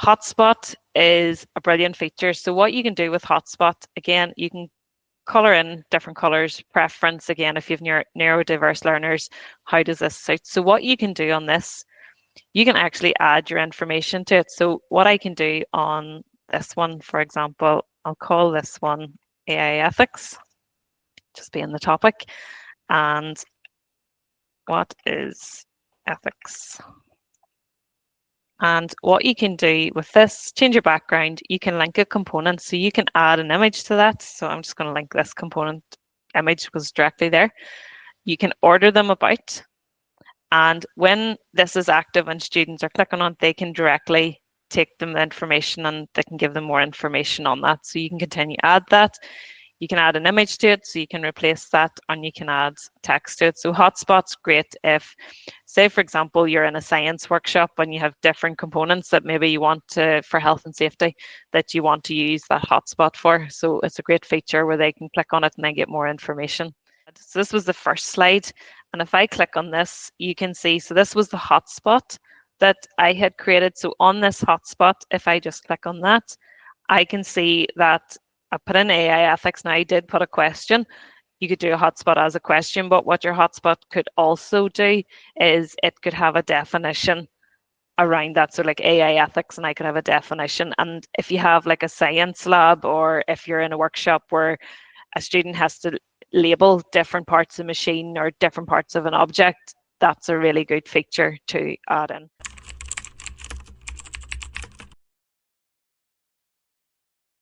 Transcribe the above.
Hotspot is a brilliant feature. So what you can do with Hotspot, again, you can color in different colors, preference, again, if you've neurodiverse learners, how does this suit? So what you can do on this, you can actually add your information to it. So what I can do on this one, for example, I'll call this one AI ethics, just being the topic. And what is ethics? And what you can do with this, change your background, you can link a component. So you can add an image to that. So I'm just going to link this component image was directly there. You can order them about. And when this is active and students are clicking on it, they can directly take them the information and they can give them more information on that. So you can continue to add that. You can add an image to it, so you can replace that, and you can add text to it. So Hotspot's great if, say, for example, you're in a science workshop and you have different components that maybe you want to, for health and safety, that you want to use that hotspot for. So it's a great feature where they can click on it and then get more information. So this was the first slide. And if I click on this, you can see, so this was the hotspot that I had created. So on this hotspot, if I just click on that, I can see that I put in AI ethics. Now I did put a question. You could do a hotspot as a question, but what your hotspot could also do is it could have a definition around that. So like AI ethics, and I could have a definition. And if you have like a science lab, or if you're in a workshop where a student has to label different parts of a machine or different parts of an object, that's a really good feature to add in.